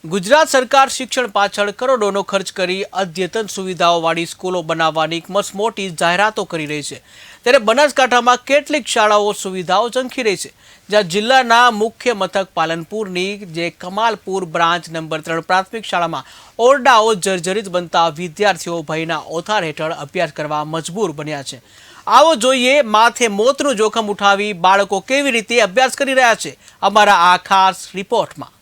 ગુજરાત સરકાર શિક્ષણ પાછળ કરોડોનો ખર્ચ કરી અદ્યતન સુવિધાઓવાળી સ્કૂલો બનાવવાની મસમોટી જાહેરાતો કરી રહી છે, ત્યારે બનાસકાંઠામાં કેટલીક શાળાઓ સુવિધાઓ ઝંખી રહી છે, જ્યાં જિલ્લાના મુખ્ય મથક પાલનપુરની જે કમાલપુર બ્રાન્ચ નંબર 3 પ્રાથમિક શાળામાં ઓરડાઓ જર્જરિત બનતા વિદ્યાર્થીઓ ભયના ઓથાર હેઠળ અભ્યાસ કરવા મજબૂર બન્યા છે। આવો જોઈએ માથે મોતનું જોખમ ઉઠાવી બાળકો કેવી રીતે અભ્યાસ કરી રહ્યા છે, અમારા આ ખાસ રિપોર્ટમાં।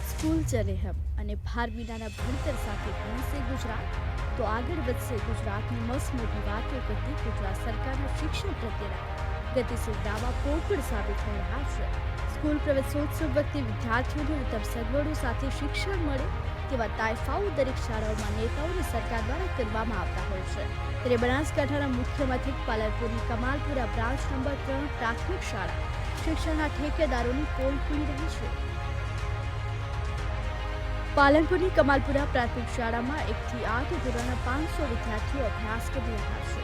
स्कूल चले हम અને ભાર વિનાના ભણતર સાથે ભણશે ગુજરાત તો આગળ વધશે ગુજરાતની મસમોટી વાતો કરતી ગુજરાત સરકારના શિક્ષણ પ્રત્યેના ગતિશીલ દાવા પોકળ સાબિત થઈ રહ્યા છે। સ્કૂલ પ્રવેશોત્સવ વખતે વિદ્યાર્થીઓને ઉત્તમ સગવડો સાથે શિક્ષણ મળે તેવા તાયફાઓ દરેક શાળાઓમાં નેતાઓની સરકાર દ્વારા કરવામાં આવતા હોય છે, ત્યારે બનાસકાંઠાના મુખ્ય મથક પાલનપુરની કમાલપુરા બ્રાન્ચ નંબર 3 પ્રાથમિક શાળા શિક્ષણના ઠેકેદારોની પોલ ખુલી રહી છે। પાલનપુરની કમાલપુરા પ્રાથમિક શાળામાં 1 થી 8 ધોરણના 500 વિદ્યાર્થીઓ અભ્યાસ કરી રહ્યા છે।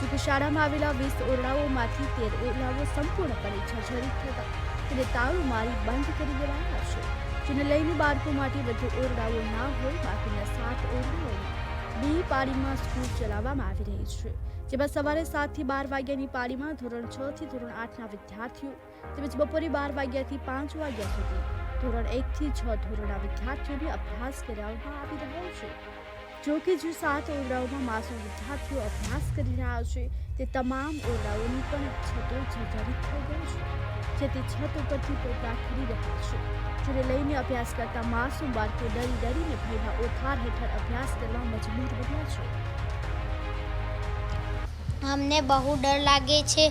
જોકે શાળામાં આવેલા 20 ઓરડાઓમાંથી 13 ઓરડાઓ સંપૂર્ણપણે જર્જરિત થતા તેને તાળું મારી બંધ કરી દેવાયા છે, જેને લઈને બાળકો માટે વધુ ઓરડાઓ ના હોય બાકીના 7 ઓરડાઓમાં 2 પાળીમાં સ્કૂલ ચલાવવામાં આવી રહી છે, જેમાં સવારે 7 થી 12 વાગ્યાની પાળીમાં ધોરણ 6 થી ધોરણ 8ના વિદ્યાર્થીઓ તેમજ બપોરે 12 વાગ્યાથી 5 વાગ્યા સુધી ધોરણ 1 થી 6 ધોરણના વિદ્યાર્થીઓને અભ્યાસ કરાવવામાં આવી રહ્યો છે। જો કે જે 7 ઓરડાઓમાં માસૂમ વિદ્યાર્થીઓ અભ્યાસ કરી રહ્યા છે તે તમામ ઓરડાઓની પણ છતો જર્જરિત થઈ ગઈ છે, જેથી છત ઉપરથી પોપડા ખરી રહ્યા છે, જેને લઈને અભ્યાસ કરતા માસૂમ બાળકો ડરીને ભયના ઓથાર હેઠળ અભ્યાસ કરવા મજબૂર બન્યા છે। हमने बहुत डर लागे छे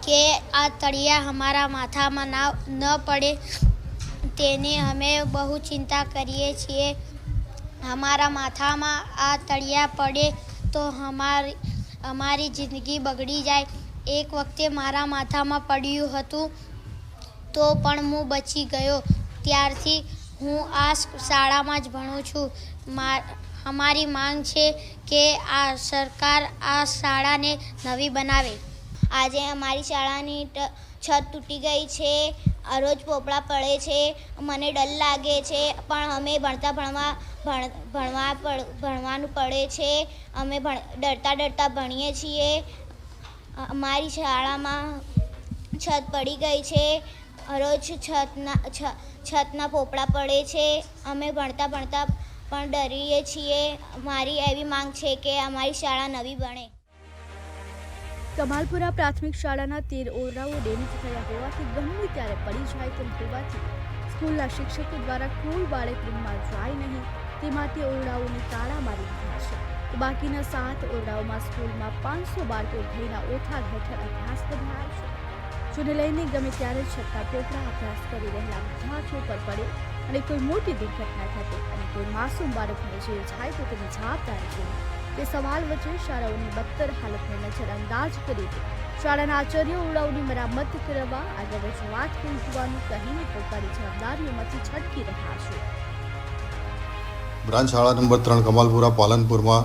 कि आ तड़िया हमारा माथा में न पड़े, तेने हमें बहुत चिंता करिए छे। हमारा माथा में आ तड़िया पड़े तो हमारी जिंदगी बगड़ी जाए। एक वक्ते मारा माथा में पड़્યું હતું તો પણ હું બચી ગયો, ત્યારથી હું આ શાળામાં જ ભણું છું। हमारी मांग છે કે આ સરકાર આ શાળાને નવી બનાવે। આજે અમારી શાળાની છત તૂટી ગઈ છે, રોજ પોપડા પડે છે, મને ડર લાગે છે, પણ અમે ભણવાનું પડે છે, અમે ડરતા ભણીએ છીએ। અમારી શાળામાં છત પડી ગઈ છે, રોજ છતના પોપડા પડે છે, અમે ભણતા પણ ડરીએ છીએ। મારી એવી માંગ છે કે અમારી શાળા નવી બને। કમાલપુરા પ્રાથમિક શાળાના 13 ઓરડાઓ ડેમેજ થયા હોવાથી ગમે ત્યારે પડી જાય તેમ હોવાથી સ્કૂલના શિક્ષકો દ્વારા કોઈ બાળક રૂમમાં જાય નહીં તે માટે ઓરડાઓને તાળા મારી દીધા છે, તો બાકીના 7 ઓરડાઓમાં સ્કૂલમાં 500 બાળકો ભયના ઓથાર હેઠળ અભ્યાસ કરી રહ્યા છે, જેને લઈને ગમે ત્યારે છતાં પોપડા અભ્યાસ કરી રહેલા વિદ્યાર્થીઓ પર પડે અને કોઈ મોટી દુર્ઘટના થશે અને કોઈ માસૂમ બાળકને જેલ જાય તો તેની જવાબદારી છે તે સવાલ વચ્ચે શાળાઓની બદતર હાલતને નજરઅંદાજ કરી શાળાના આચાર્ય ઓરડાઓની મરામત કરવા આગળ રજૂઆત કરી હોવાનું કહીને પોતાની જવાબદારીઓમાંથી છટકી રહ્યા છે। બ્રાન્ચ શાળા નંબર 3 કમાલપુરા પાલનપુરમાં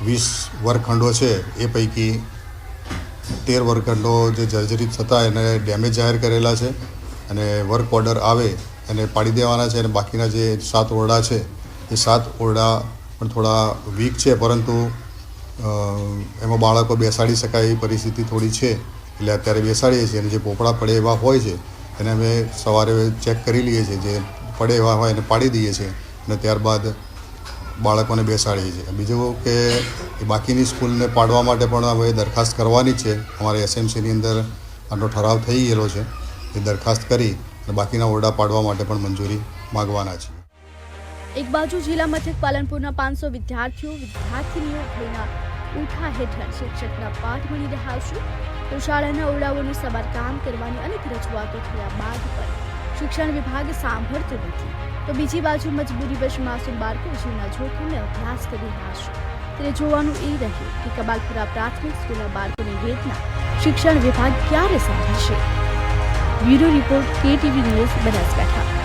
20 વર્ગખંડો છે, એ પૈકી 13 વર્ગખંડો જે જર્જરિત થતા એને ડેમેજ જાહેર કરેલા છે અને વર્ક ઓર્ડર આવે એને પાડી દેવાના છે, અને બાકીના જે 7 ઓરડા છે એ 7 ઓરડા પણ થોડા વીક છે, પરંતુ એમાં બાળકો બેસાડી શકાય એવી પરિસ્થિતિ થોડી છે, એટલે અત્યારે બેસાડીએ છીએ। અને જે પોપડા પડે એવા હોય છે એને અમે સવારે ચેક કરી લઈએ છીએ, જે પડે એવા હોય એને પાડી દઈએ છીએ અને ત્યારબાદ બાળકોને બેસાડીએ છીએ। બીજું કે બાકીની સ્કૂલને પાડવા માટે પણ હવે દરખાસ્ત કરવાની છે, અમારે એસએમસીની અંદર આનો ઠરાવ થઈ ગયેલો છે, એ દરખાસ્ત કરી અને બાકીના ઓરડા પાડવા માટે પણ મંજૂરી માગવાના છીએ। એક બાજુ જિલ્લા મથક પાલનપુરના 500 વિદ્યાર્થીનીઓ ભયના ઉઠા હેઠળ શિક્ષકના પાઠ ભણી રહ્યા છે, તો શાળાના ઓરડાઓનું સમારકામ કરવાની અનેક રજૂઆતો થયા બાદ પણ શિક્ષણ વિભાગ સાંભળતું નથી, તો બીજી બાજુ મજબૂરીવશ માસૂમ બાળકો જીવના જોખમે અભ્યાસ કરી રહ્યા છે। ત્યારે જોવાનું એ રહ્યું કે કમાલપુરા પ્રાથમિક સ્કૂલના બાળકોની વેદના શિક્ષણ વિભાગ ક્યારે સાંભળશે। Bureau report KTV news Banaskantha.